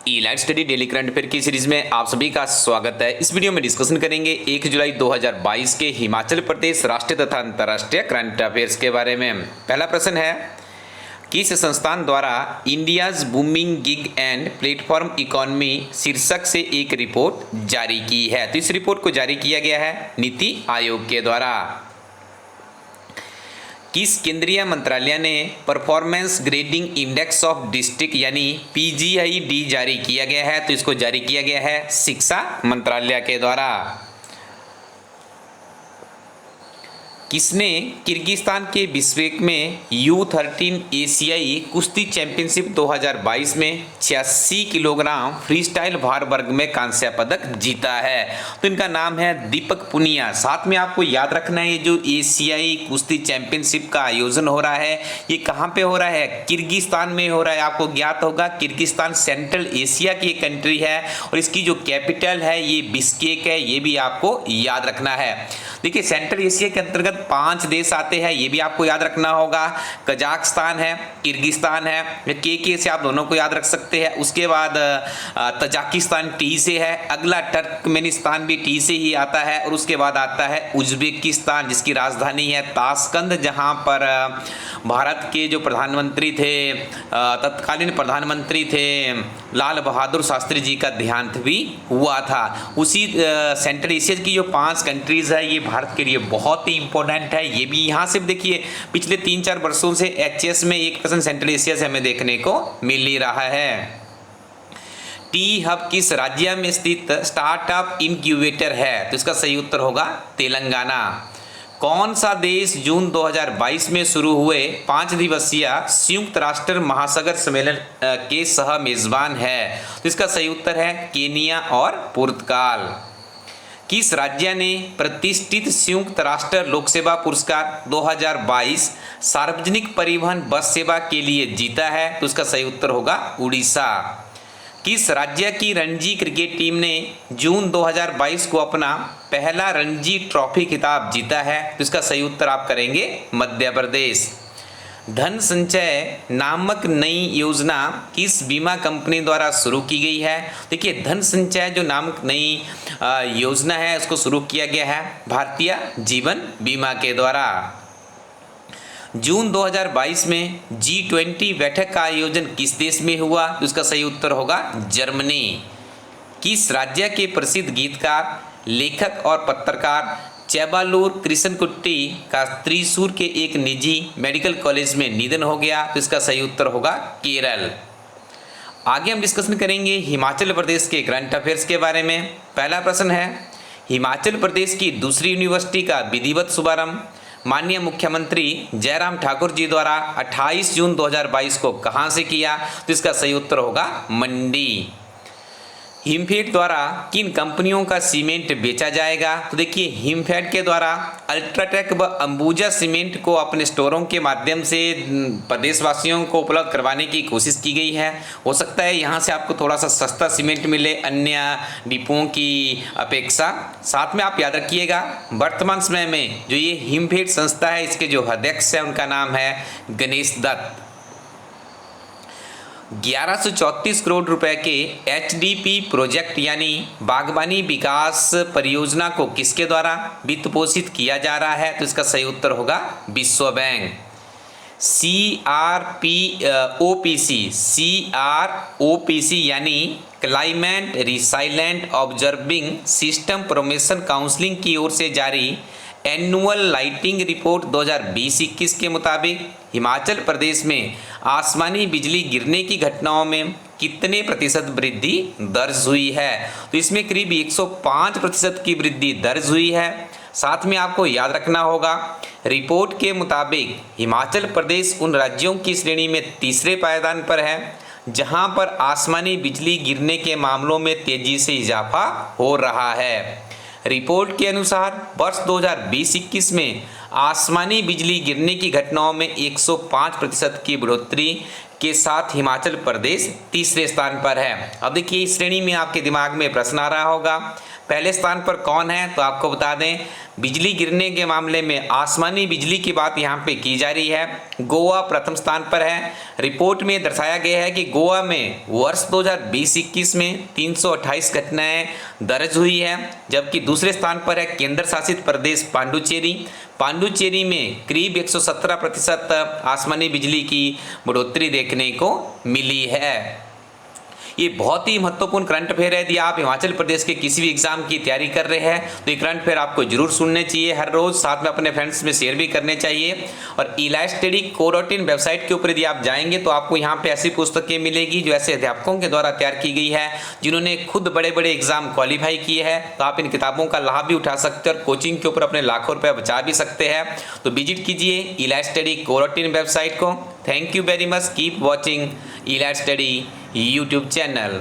ई light study daily current affair की series में आप सभी का स्वागत है। इस वीडियो में डिस्कशन करेंगे 1 जुलाई 2022 के हिमाचल प्रदेश राष्ट्रीय तथा अंतर्राष्ट्रीय करंट अफेयर्स के बारे में। पहला प्रश्न है, किस संस्थान द्वारा India's booming gig and platform economy शीर्षक से एक रिपोर्ट जारी की है? तो इस रिपोर्ट को जारी किया गया है नीति आयोग के द्वारा। किस केंद्रीय मंत्रालय ने performance grading index of district यानी PGID जारी किया गया है? तो इसको जारी किया गया है शिक्षा मंत्रालय के द्वारा। किसने किर्गिस्तान के बिश्केक में U13 एशियाई कुश्ती चैंपियनशिप 2022 में 86 किलोग्राम फ्रीस्टाइल भार वर्ग में कांस्य पदक जीता है? तो इनका नाम है दीपक पुनिया। साथ में आपको याद रखना है, ये जो एशियाई कुश्ती चैंपियनशिप का आयोजन हो रहा है ये कहाँ पे हो रहा है? किर्गिस्तान में हो रहा है। आपको ज्ञात होगा किर्गिस्तान सेंट्रल एशिया की एक कंट्री है और इसकी जो कैपिटल है ये बिश्केक है, ये भी आपको याद रखना है। देखिए सेंट्रल एशिया के अंतर्गत 5 देश आते हैं, ये भी आपको याद रखना होगा। कजाकिस्तान है, किर्गिस्तान है, के से आप दोनों को याद रख सकते हैं। उसके बाद तजाकिस्तान टी से है, अगला टर्कमेनिस्तान भी टी से ही आता है और उसके बाद आता है उज्बेकिस्तान जिसकी राजधानी है ताशकंद, जहां पर भारत के जो प्रधानमंत्री थे, तत्कालीन प्रधानमंत्री थे लाल बहादुर शास्त्री जी का देहांत भी हुआ था। उसी सेंट्रल एशिया की जो 5 कंट्रीज है ये भारत के लिए बहुत ही इंपॉर्टेंट है। ये भी यहाँ से देखिए पिछले 3-4 वर्षों से HS में 1% सेंट्रल एशिया से हमें देखने को मिल ही रहा है। टी हब किस राज्य में स्थित स्टार्टअप इनक्यूबेटर है? तो इसका सही उत्तर होगा तेलंगाना। कौन सा देश जून 2022 में शुरू हुए 5 दिवसीय संयुक्त राष्ट्र महासागर सम्मेलन के सह मेजबान है? तो इसका सही उत्तर है केनिया और पुर्तगाल। किस राज्य ने प्रतिष्ठित संयुक्त राष्ट्र लोक सेवा पुरस्कार 2022 सार्वजनिक परिवहन बस सेवा के लिए जीता है? तो इसका सही उत्तर होगा उड़ीसा। किस राज्य की रणजी क्रिकेट टीम ने जून 2022 को अपना पहला रणजी ट्रॉफी खिताब जीता है? तो इसका सही उत्तर आप करेंगे मध्य प्रदेश। धन संचय नामक नई योजना किस बीमा कंपनी द्वारा शुरू की गई है? देखिए धन संचय जो नामक नई योजना है उसको शुरू किया गया है भारतीय जीवन बीमा के द्वारा। जून 2022 में G20 बैठक का आयोजन किस देश में हुआ? तो इसका सही उत्तर होगा जर्मनी। किस राज्य के प्रसिद्ध गीतकार, लेखक और पत्रकार चेबालूर कृष्णकुट्टी का त्रिशूर के एक निजी मेडिकल कॉलेज में निधन हो गया? तो इसका सही उत्तर होगा केरल। आगे हम डिस्कशन करेंगे हिमाचल प्रदेश के करंट अफेयर्स के बारे में। पहला प्रश्न है, हिमाचल प्रदेश की दूसरी यूनिवर्सिटी का विधिवत शुभारंभ माननीय मुख्यमंत्री जयराम ठाकुर जी द्वारा 28 जून 2022 को कहां से किया? तो इसका सही उत्तर होगा मंडी। हिमफेड द्वारा किन कंपनियों का सीमेंट बेचा जाएगा? तो देखिए हिमफेड के द्वारा अल्ट्राटेक व अंबुजा सीमेंट को अपने स्टोरों के माध्यम से प्रदेशवासियों को उपलब्ध करवाने की कोशिश की गई है। हो सकता है यहाँ से आपको थोड़ा सा सस्ता सीमेंट मिले अन्य डिपोओं की अपेक्षा। साथ में आप याद रखिएगा वर्तमान समय में जो ये हिमफेड संस्था है इसके जो अध्यक्ष है उनका नाम है गणेश दत्त। 1134 करोड़ रुपए के HDP प्रोजेक्ट यानी बागवानी विकास परियोजना को किसके द्वारा वित्त पोषित किया जा रहा है? तो इसका सही उत्तर होगा विश्व बैंक। CROPC यानी climate resilient observing system promotion counselling की ओर से जारी एनुअल लाइटिंग रिपोर्ट 2020-21 के मुताबिक हिमाचल प्रदेश में आसमानी बिजली गिरने की घटनाओं में कितने प्रतिशत वृद्धि दर्ज हुई है? तो इसमें करीब 105% की वृद्धि दर्ज हुई है। साथ में आपको याद रखना होगा रिपोर्ट के मुताबिक हिमाचल प्रदेश उन राज्यों की श्रेणी में तीसरे पायदान पर है जहां पर आसमानी बिजली गिरने के मामलों में तेजी से इजाफा हो रहा है। रिपोर्ट के अनुसार वर्ष 2020-21 में आसमानी बिजली गिरने की घटनाओं में 105% की बढ़ोतरी के साथ हिमाचल प्रदेश तीसरे स्थान पर है। अब देखिए इस श्रेणी में आपके दिमाग में प्रश्न आ रहा होगा, पहले स्थान पर कौन है? तो आपको बता दें, बिजली गिरने के मामले में आसमानी बिजली की बात यहाँ पे की जा रही है। गोवा प्रथम स्थान पर है। रिपोर्ट में दर्शाया गया है कि गोवा में वर्ष 2020-21 में 328 घटनाएं दर्ज हुई है, जबकि दूसरे स्थान पर है केंद्र शासित प्रदेश पांडुचेरी। पांडुचेरी में करीब 117% आसमानी बिजली की बढ़ोतरी देखने को मिली है। ये बहुत ही महत्वपूर्ण करंट अफेयर है। यदि आप हिमाचल प्रदेश के किसी भी एग्जाम की तैयारी कर रहे हैं तो ये करंट अफेयर आपको जरूर सुनने चाहिए हर रोज, साथ में अपने फ्रेंड्स में शेयर भी करने चाहिए। और इलाइट स्टडी कोरोटीन वेबसाइट के ऊपर यदि आप जाएंगे तो आपको यहाँ पे ऐसी पुस्तकें मिलेगी जो ऐसे अध्यापकों के द्वारा तैयार की गई है जिन्होंने खुद बड़े बड़े एग्जाम क्वालिफाई किए हैं। तो आप इन किताबों का लाभ भी उठा सकते हैं और कोचिंग के ऊपर अपने लाखों रुपये बचा भी सकते हैं। तो विजिट कीजिए इलाइट स्टडी कोरोटीन वेबसाइट को। Thank you very much, keep watching elite study YouTube channel।